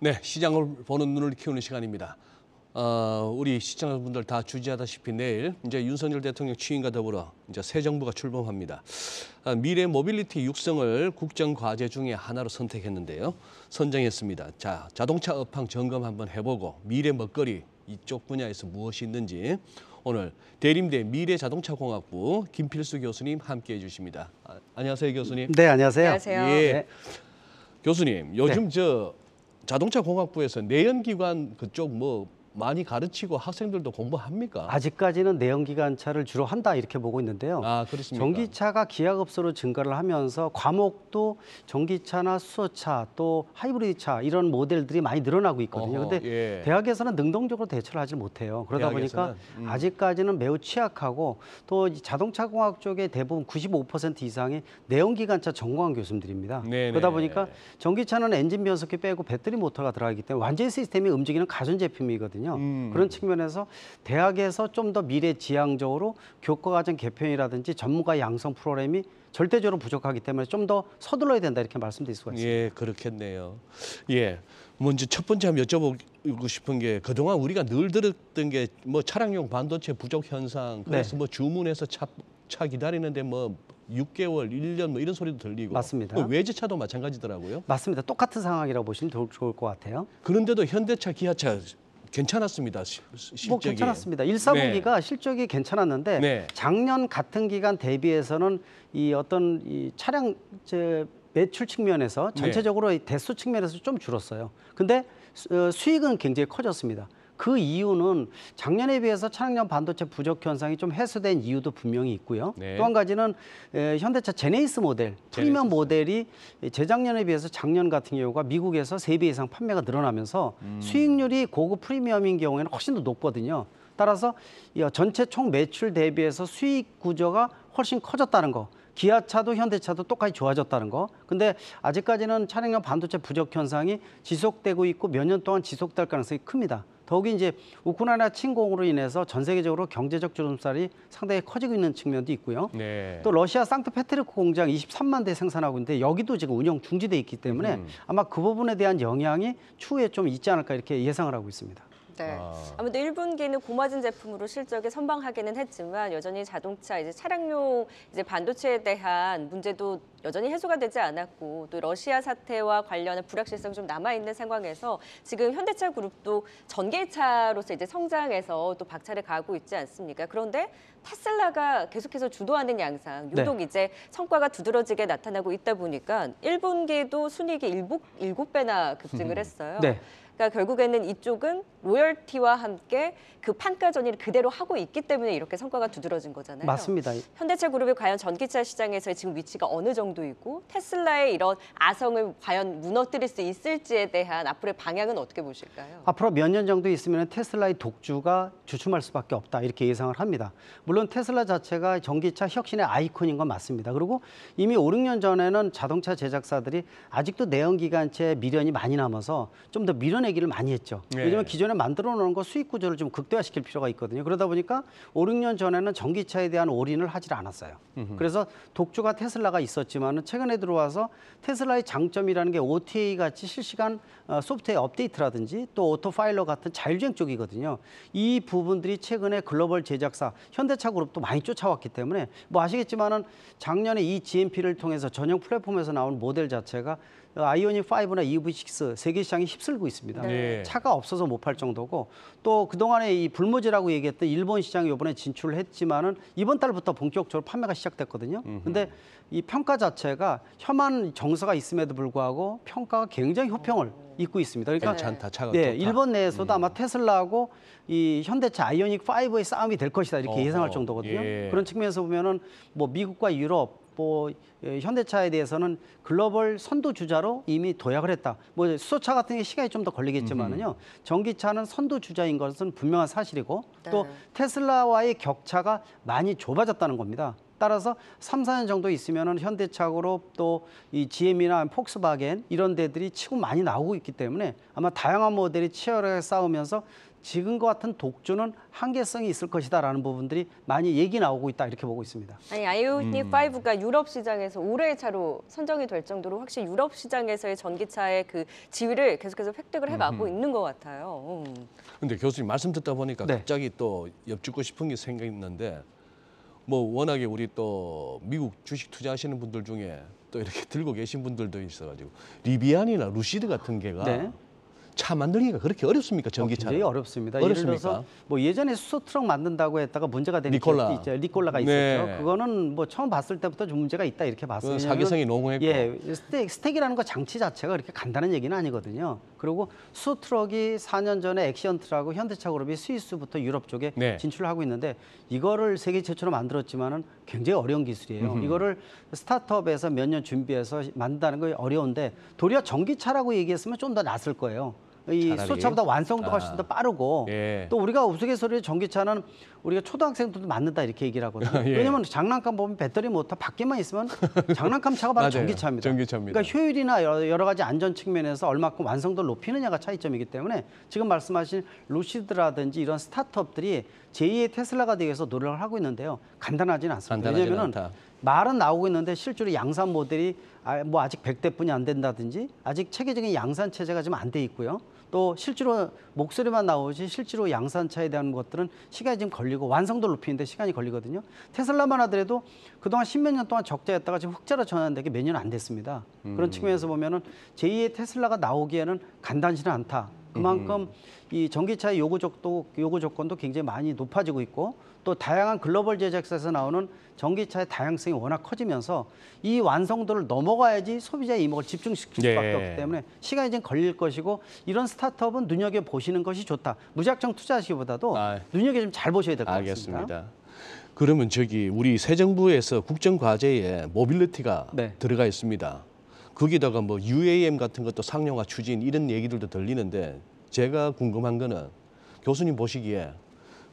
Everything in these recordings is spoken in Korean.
네, 시장을 보는 눈을 키우는 시간입니다. 우리 시청자분들 다 주지하다시피 내일 이제 윤석열 대통령 취임과 더불어 이제 새 정부가 출범합니다. 미래 모빌리티 육성을 국정 과제 중에 하나로 선택했는데요. 선정했습니다. 자, 자동차 업황 점검 한번 해보고 미래 먹거리 이쪽 분야에서 무엇이 있는지 오늘 대림대 미래자동차공학부 김필수 교수님 함께해 주십니다. 안녕하세요, 교수님. 네, 안녕하세요. 안녕하세요. 예. 네. 교수님, 요즘 자동차 공학부에서 내연기관 그쪽 뭐 많이 가르치고 학생들도 공부합니까? 아직까지는 내연기관차를 주로 한다 이렇게 보고 있는데요. 아, 그렇습니까? 전기차가 기하급수로 증가를 하면서 과목도 전기차나 수소차 또 하이브리드차 이런 모델들이 많이 늘어나고 있거든요. 어허, 그런데 예. 대학에서는 능동적으로 대처를 하지 못해요. 그러다 보니까 대학에서는? 아직까지는 매우 취약하고 또 자동차공학 쪽에 대부분 95% 이상이 내연기관차 전공한 교수님들입니다. 네네. 그러다 보니까 전기차는 엔진 변속기 빼고 배터리 모터가 들어가기 때문에 완전히 시스템이 움직이는 가전제품이거든요. 그런 측면에서 대학에서 좀 더 미래지향적으로 교과과정 개편이라든지 전문가 양성 프로그램이 절대적으로 부족하기 때문에 좀 더 서둘러야 된다 이렇게 말씀드릴 수가 있습니다. 예, 그렇겠네요. 예, 먼저 첫 번째 한번 여쭤보고 싶은 게 그동안 우리가 늘 들었던 게 뭐 차량용 반도체 부족 현상, 그래서 네. 뭐 주문해서 차 기다리는데 뭐 6개월, 1년 뭐 이런 소리도 들리고. 맞습니다. 뭐 외제차도 마찬가지더라고요. 맞습니다. 똑같은 상황이라고 보시면 좋을 것 같아요. 그런데도 현대차, 기아차 괜찮았습니다. 실적이. 뭐 괜찮았습니다. 1, 4분기가 실적이 괜찮았는데 네. 작년 같은 기간 대비해서는 이 어떤 이 차량 매출 측면에서 전체적으로 이 대수 측면에서 좀 줄었어요. 근데 수익은 굉장히 커졌습니다. 그 이유는 작년에 비해서 차량용 반도체 부족 현상이 좀 해소된 이유도 분명히 있고요. 네. 또 한 가지는 현대차 제네시스 모델, 프리미엄 모델이 재작년에 비해서 작년 같은 경우가 미국에서 3배 이상 판매가 늘어나면서 수익률이 고급 프리미엄인 경우에는 훨씬 더 높거든요. 따라서 전체 총 매출 대비해서 수익 구조가 훨씬 커졌다는 거. 기아차도 현대차도 똑같이 좋아졌다는 거. 근데 아직까지는 차량용 반도체 부족 현상이 지속되고 있고 몇 년 동안 지속될 가능성이 큽니다. 더욱이 이제 우크라이나 침공으로 인해서 전 세계적으로 경제적 주름살이 상당히 커지고 있는 측면도 있고요. 네. 또 러시아 상트페테르부르크 공장 23만 대 생산하고 있는데 여기도 지금 운영 중지돼 있기 때문에 아마 그 부분에 대한 영향이 추후에 좀 있지 않을까 이렇게 예상을 하고 있습니다. 네. 아무래도 1분기는 고마진 제품으로 실적에 선방하기는 했지만 여전히 자동차 차량용 반도체에 대한 문제도 여전히 해소가 되지 않았고 또 러시아 사태와 관련한 불확실성이 좀 남아 있는 상황에서 지금 현대차 그룹도 전기차로서 성장해서 또 박차를 가하고 있지 않습니까? 그런데 테슬라가 계속해서 주도하는 양상, 유독 성과가 두드러지게 나타나고 있다 보니까 1분기에도 순이익이 7배나 급증을 했어요. 네. 그러니까 결국에는 이쪽은 로열티와 함께 그 판가전을 그대로 하고 있기 때문에 이렇게 성과가 두드러진 거잖아요. 맞습니다. 현대차 그룹이 과연 전기차 시장에서의 지금 위치가 어느 정도이고 테슬라의 이런 아성을 과연 무너뜨릴 수 있을지에 대한 앞으로의 방향은 어떻게 보실까요? 앞으로 몇 년 정도 있으면 테슬라의 독주가 주춤할 수밖에 없다 이렇게 예상을 합니다. 물론 테슬라 자체가 전기차 혁신의 아이콘인 건 맞습니다. 그리고 이미 5, 6년 전에는 자동차 제작사들이 아직도 내연기관차에 미련이 많이 남아서 좀 더 밀어내기를 많이 했죠. 네. 왜냐하면 기존에 만들어 놓은 거 수익 구조를 좀 극대화시킬 필요가 있거든요. 그러다 보니까 5, 6년 전에는 전기차에 대한 올인을 하질 않았어요. 그래서 독주가 테슬라가 있었지만 최근에 들어와서 테슬라의 장점이라는 게 OTA 같이 실시간 소프트웨어 업데이트라든지 또 오토파일러 같은 자율주행 쪽이거든요. 이 부분들이 최근에 글로벌 제작사 현대차 그룹도 많이 쫓아왔기 때문에 뭐 아시겠지만은 작년에 이 GMP를 통해서 전용 플랫폼에서 나온 모델 자체가 아이오닉 5나 EV6 세계 시장이 휩쓸고 있습니다. 네. 차가 없어서 못 팔 정도고 또 그동안에 이 불모지라고 얘기했던 일본 시장에 이번에 진출을 했지만은 이번 달부터 본격적으로 판매가 시작됐거든요. 근데 이 평가 자체가 혐한 정서가 있음에도 불구하고 평가가 굉장히 호평을 입고 있습니다. 그러니까 괜찮다, 차가 네, 좋다. 일본 내에서도 아마 테슬라하고 이 현대차 아이오닉 5의 싸움이 될 것이다 이렇게 예상할 정도거든요. 예. 그런 측면에서 보면은 뭐 미국과 유럽 뭐 현대차에 대해서는 글로벌 선도 주자로 이미 도약을 했다. 뭐 수소차 같은 게 시간이 좀 더 걸리겠지만은요. 전기차는 선도 주자인 것은 분명한 사실이고 또 테슬라와의 격차가 많이 좁아졌다는 겁니다. 따라서 3, 4년 정도 있으면은 현대차 그룹 또 이 GM이나 폭스바겐 이런 데들이 치고 많이 나오고 있기 때문에 아마 다양한 모델이 치열하게 싸우면서 지금과 같은 독주는 한계성이 있을 것이다라는 부분들이 많이 얘기 나오고 있다 이렇게 보고 있습니다. 아니 아이오닉 5가 유럽 시장에서 올해의 차로 선정이 될 정도로 확실히 유럽 시장에서의 전기차의 그 지위를 계속해서 획득을 해가고 있는 것 같아요. 근데 교수님 말씀 듣다 보니까 네. 갑자기 또 엿듣고 싶은 게 생각났는데 뭐 워낙에 우리 또 미국 주식 투자하시는 분들 중에 또 이렇게 들고 계신 분들도 있어가지고 리비안이나 루시드 같은 게가 네. 차 만들기가 그렇게 어렵습니까? 전기차. 굉장히 어렵습니다. 예를 어렵습니까? 들어서 뭐 예전에 수소 트럭 만든다고 했다가 문제가 되는 리콜라. 기업도 있죠. 리콜라가 네. 있었죠. 그거는 뭐 처음 봤을 때부터 좀 문제가 있다 이렇게 봤어요. 그건 사기성이 농후했고. 예, 스택이라는 거 장치 자체가 그렇게 간단한 얘기는 아니거든요. 그리고 수소 트럭이 4년 전에 액션트라고 현대차 그룹이 스위스부터 유럽 쪽에 네. 진출을 하고 있는데 이거를 세계 최초로 만들었지만은 굉장히 어려운 기술이에요. 이거를 스타트업에서 몇 년 준비해서 만든다는 거 어려운데 도리어 전기차라고 얘기했으면 좀 더 낫을 거예요. 이 차라리? 수소차보다 완성도가 훨씬 더 빠르고 예. 또 우리가 우스갯소리로 전기차는 우리가 초등학생들도 맞는다 이렇게 얘기를 하거든요. 예. 왜냐하면 장난감 보면 배터리 모터 밖에만 있으면 장난감 차가 바로 맞아요. 전기차입니다. 전기차입니다. 그러니까 효율이나 여러 가지 안전 측면에서 얼마큼 완성도를 높이느냐가 차이점이기 때문에 지금 말씀하신 루시드라든지 이런 스타트업들이 제2의 테슬라가 되기 위해서 노력을 하고 있는데요. 간단하지는 않습니다. 간단하지는 왜냐하면 않다. 말은 나오고 있는데 실제로 양산 모델이 뭐 아직 100대뿐이 안 된다든지 아직 체계적인 양산 체제가 좀 안 돼 있고요. 또 실제로 목소리만 나오지 실제로 양산차에 대한 것들은 시간이 좀 걸리고 완성도를 높이는데 시간이 걸리거든요. 테슬라만 하더라도 그동안 10몇 년 동안 적자였다가 지금 흑자로 전환되게 몇 년 안 됐습니다. 그런 측면에서 보면은 제2의 테슬라가 나오기에는 간단치는 않다. 그만큼 이 전기차의 요구 조건도 굉장히 많이 높아지고 있고 또 다양한 글로벌 제작사에서 나오는 전기차의 다양성이 워낙 커지면서 이 완성도를 넘어가야지 소비자의 이목을 집중시킬 수밖에 예. 없기 때문에 시간이 좀 걸릴 것이고 이런 스타트업은 눈여겨보시는 것이 좋다. 무작정 투자하시기보다도 아. 눈여겨 좀 잘 보셔야 될 것 같습니다. 알겠습니다. 그러면 저기 우리 새 정부에서 국정 과제에 모빌리티가 네. 들어가 있습니다. 거기다가 뭐 UAM 같은 것도 상용화 추진 이런 얘기들도 들리는데 제가 궁금한 거는 교수님 보시기에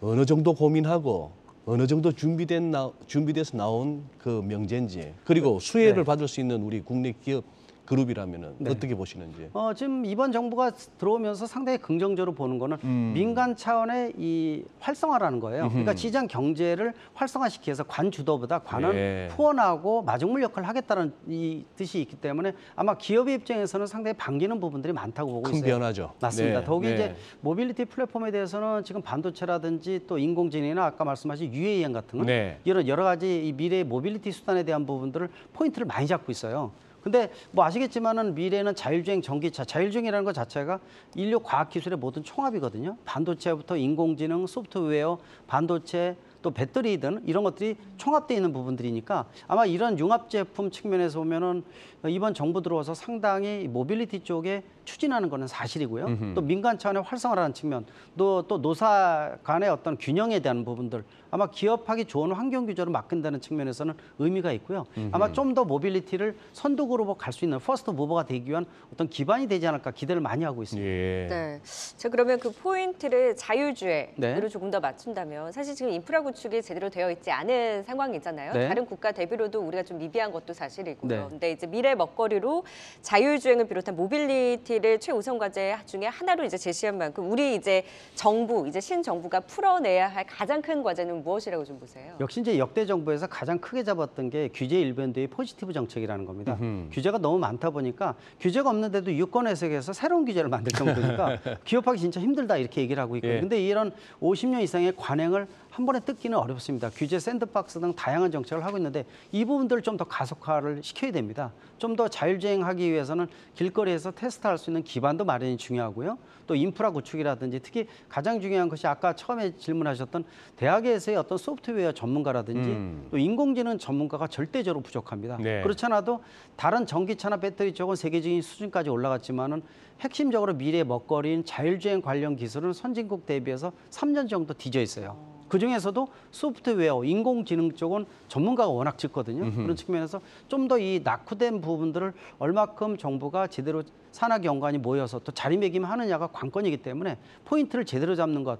어느 정도 고민하고 어느 정도 준비돼서 나온 그 명제인지 그리고 수혜를 네. 받을 수 있는 우리 국내 기업 그룹이라면은 네. 어떻게 보시는지. 지금 이번 정부가 들어오면서 상당히 긍정적으로 보는 거는 민간 차원의 이 활성화라는 거예요. 그러니까 시장 경제를 활성화시켜서 관 주도보다 관은 예. 후원하고 마중물 역할을 하겠다는 이 뜻이 있기 때문에 아마 기업의 입장에서는 상당히 반기는 부분들이 많다고 보고 큰 있어요. 변화죠. 맞습니다. 네, 더욱이 네. 이제 모빌리티 플랫폼에 대해서는 지금 반도체라든지 또 인공지능이나 아까 말씀하신 UAM 같은 거 네. 이런 여러 가지 이 미래의 모빌리티 수단에 대한 부분들을 포인트를 많이 잡고 있어요. 근데 뭐 아시겠지만은 미래는 자율주행 전기차, 자율주행이라는 것 자체가 인류 과학 기술의 모든 총합이거든요. 반도체부터 인공지능, 소프트웨어, 반도체 또 배터리든 이런 것들이 총합되어 있는 부분들이니까 아마 이런 융합 제품 측면에서 보면은 이번 정부 들어와서 상당히 모빌리티 쪽에 추진하는 거는 사실이고요. 또 민간 차원의 활성화라는 측면, 또 노사 간의 어떤 균형에 대한 부분들 아마 기업하기 좋은 환경 규제로 맡긴다는 측면에서는 의미가 있고요. 아마 좀 더 모빌리티를 선도그룹으로 갈 수 있는 퍼스트 무버가 되기 위한 어떤 기반이 되지 않을까 기대를 많이 하고 있습니다. 예. 네. 자, 그러면 그 포인트를 자율주행으로 네. 조금 더 맞춘다면 사실 지금 인프라 구축이 제대로 되어 있지 않은 상황이잖아요. 네. 다른 국가 대비로도 우리가 좀 미비한 것도 사실이고요. 네. 근데 이제 미래 먹거리로 자율주행을 비롯한 모빌리티를 최우선 과제 중에 하나로 이제 제시한 만큼 우리 이제 정부, 이제 신정부가 풀어내야 할 가장 큰 과제는 무엇이라고 좀 보세요? 역시 이제 역대 정부에서 가장 크게 잡았던 게 규제 일변도의 포지티브 정책이라는 겁니다. 규제가 너무 많다 보니까 규제가 없는데도 유권 해석에서 새로운 규제를 만들 정도니까 기업하기 진짜 힘들다 이렇게 얘기를 하고 있거든요. 예. 근데 이런 50년 이상의 관행을 한 번에 뜯기는 어렵습니다. 규제 샌드박스 등 다양한 정책을 하고 있는데 이 부분들을 좀 더 가속화를 시켜야 됩니다. 좀 더 자율주행하기 위해서는 길거리에서 테스트할 수 있는 기반도 마련이 중요하고요. 또 인프라 구축이라든지 특히 가장 중요한 것이 아까 처음에 질문하셨던 대학에서의 어떤 소프트웨어 전문가라든지 또 인공지능 전문가가 절대적으로 부족합니다. 네. 그렇지 않아도 다른 전기차나 배터리 쪽은 세계적인 수준까지 올라갔지만은 핵심적으로 미래의 먹거리인 자율주행 관련 기술은 선진국 대비해서 3년 정도 뒤져 있어요. 그중에서도 소프트웨어, 인공지능 쪽은 전문가가 워낙 짙거든요. 그런 측면에서 좀 더 이 낙후된 부분들을 얼마큼 정부가 제대로 산학 연구원이 모여서 또 자리매김하느냐가 관건이기 때문에 포인트를 제대로 잡는 것,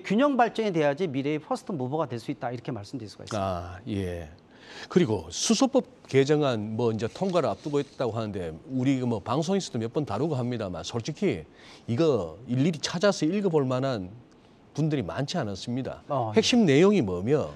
균형 발전이 돼야지 미래의 퍼스트 무버가 될 수 있다 이렇게 말씀드릴 수가 있습니다. 아, 예. 그리고 수소법 개정안 뭐 이제 통과를 앞두고 있다고 하는데 우리 뭐 방송에서도 몇 번 다루고 합니다만 솔직히 이거 일일이 찾아서 읽어볼 만한 분들이 많지 않았습니다. 네. 핵심 내용이 뭐며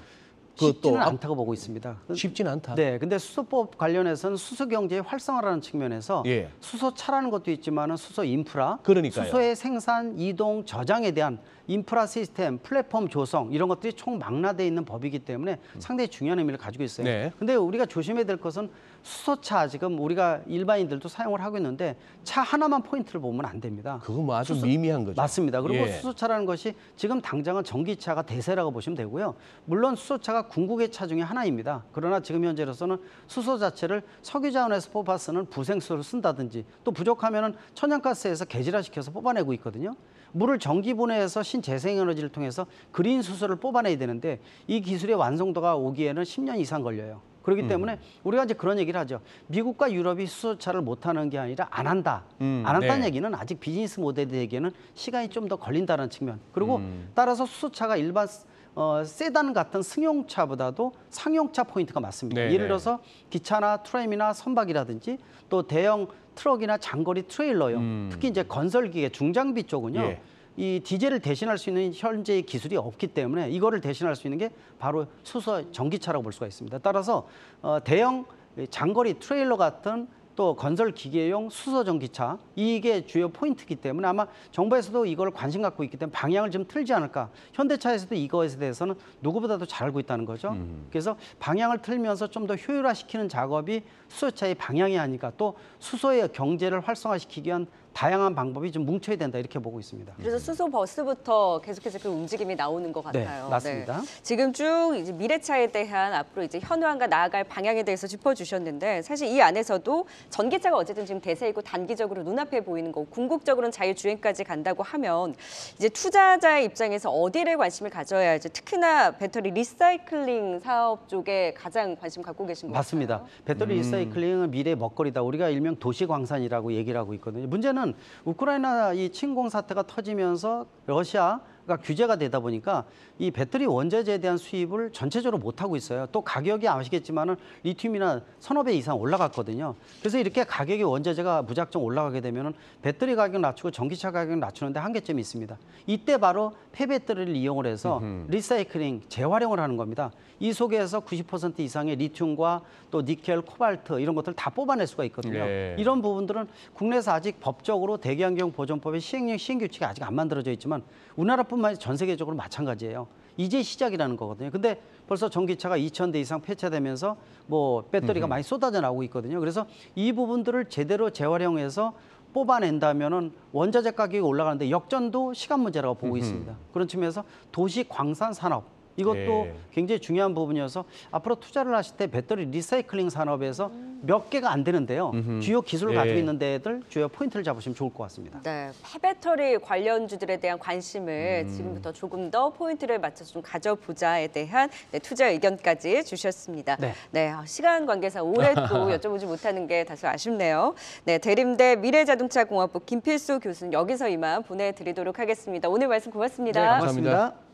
쉽지는 않다고 보고 있습니다. 쉽지는 않다. 네, 근데 수소법 관련해서는 수소 경제의 활성화라는 측면에서 예. 수소차라는 것도 있지만은 수소 인프라, 그러니까요. 수소의 생산, 이동, 저장에 대한 인프라 시스템, 플랫폼 조성 이런 것들이 총망라돼 있는 법이기 때문에 상당히 중요한 의미를 가지고 있어요. 네. 근데 우리가 조심해야 될 것은 수소차 지금 우리가 일반인들도 사용을 하고 있는데 차 하나만 포인트를 보면 안 됩니다. 그건 뭐 아주 미미한 거죠. 맞습니다. 그리고 예. 수소차라는 것이 지금 당장은 전기차가 대세라고 보시면 되고요. 물론 수소차가 궁극의 차 중에 하나입니다. 그러나 지금 현재로서는 수소 자체를 석유자원에서 뽑아 쓰는 부생수를 쓴다든지 또 부족하면은 천연가스에서 개질화시켜서 뽑아내고 있거든요. 물을 전기 분해해서 신재생에너지를 통해서 그린 수소를 뽑아내야 되는데 이 기술의 완성도가 오기에는 10년 이상 걸려요. 그렇기 때문에 우리가 이제 그런 얘기를 하죠. 미국과 유럽이 수소차를 못하는 게 아니라 안 한다. 안 한다는 네. 얘기는 아직 비즈니스 모델에게는 시간이 좀 더 걸린다는 측면. 그리고 따라서 수소차가 일반 세단 같은 승용차보다도 상용차 포인트가 많습니다. 네, 예를 네. 들어서 기차나 트램이나 선박이라든지 또 대형 트럭이나 장거리 트레일러용, 특히 이제 건설기계 중장비 쪽은요. 예. 이 디젤을 대신할 수 있는 현재의 기술이 없기 때문에 이거를 대신할 수 있는 게 바로 수소 전기차라고 볼 수가 있습니다. 따라서 대형 장거리 트레일러 같은 또 건설 기계용 수소 전기차 이게 주요 포인트이기 때문에 아마 정부에서도 이걸 관심 갖고 있기 때문에 방향을 좀 틀지 않을까. 현대차에서도 이거에 대해서는 누구보다도 잘 알고 있다는 거죠. 그래서 방향을 틀면서 좀 더 효율화시키는 작업이 수소차의 방향이 아닐까. 또 수소의 경제를 활성화시키기 위한 다양한 방법이 좀 뭉쳐야 된다 이렇게 보고 있습니다. 그래서 수소 버스부터 계속해서 그 움직임이 나오는 것 네, 같아요. 맞습니다. 지금 쭉 이제 미래차에 대한 앞으로 이제 현황과 나아갈 방향에 대해서 짚어주셨는데 사실 이 안에서도 전기차가 어쨌든 지금 대세이고 단기적으로 눈앞에 보이는 거고 궁극적으로는 자율주행까지 간다고 하면 이제 투자자의 입장에서 어디를 관심을 가져야 할지 특히나 배터리 리사이클링 사업 쪽에 가장 관심 갖고 계신 것 맞습니다. 같아요. 배터리 리사이클링은 미래의 먹거리다. 우리가 일명 도시광산이라고 얘기를 하고 있거든요. 문제는 우크라이나 이 침공 사태가 터지면서 러시아가 규제가 되다 보니까 이 배터리 원자재에 대한 수입을 전체적으로 못 하고 있어요. 또 가격이 아시겠지만은 리튬이나 서너 배 이상 올라갔거든요. 그래서 이렇게 가격이 원자재가 무작정 올라가게 되면은 배터리 가격 낮추고 전기차 가격 낮추는데 한계점이 있습니다. 이때 바로 폐배터리를 이용을 해서 리사이클링 재활용을 하는 겁니다. 이 속에서 90% 이상의 리튬과 또 니켈, 코발트 이런 것들 다 뽑아낼 수가 있거든요. 네. 이런 부분들은 국내에서 아직 법적으로 대기환경 보존법의 시행령 시행규칙이 아직 안 만들어져 있지만 우리나라뿐만 아니라 전 세계적으로 마찬가지예요. 이제 시작이라는 거거든요. 근데 벌써 전기차가 2,000대 이상 폐차되면서 뭐 배터리가 많이 쏟아져 나오고 있거든요. 그래서 이 부분들을 제대로 재활용해서 뽑아낸다면은 원자재 가격이 올라가는데 역전도 시간 문제라고 보고 있습니다. 그런 측면에서 도시 광산 산업 이것도 예. 굉장히 중요한 부분이어서 앞으로 투자를 하실 때 배터리 리사이클링 산업에서 몇 개가 안 되는데요. 주요 기술을 예. 가지고 있는 데들 주요 포인트를 잡으시면 좋을 것 같습니다. 네, 폐배터리 관련주들에 대한 관심을 지금부터 조금 더 포인트를 맞춰서 좀 가져보자에 대한 투자 의견까지 주셨습니다. 네. 시간 관계상 올해 또 여쭤보지 못하는 게 다소 아쉽네요. 네, 대림대 미래자동차공학부 김필수 교수는 여기서 이만 보내드리도록 하겠습니다. 오늘 말씀 고맙습니다. 네, 고맙습니다.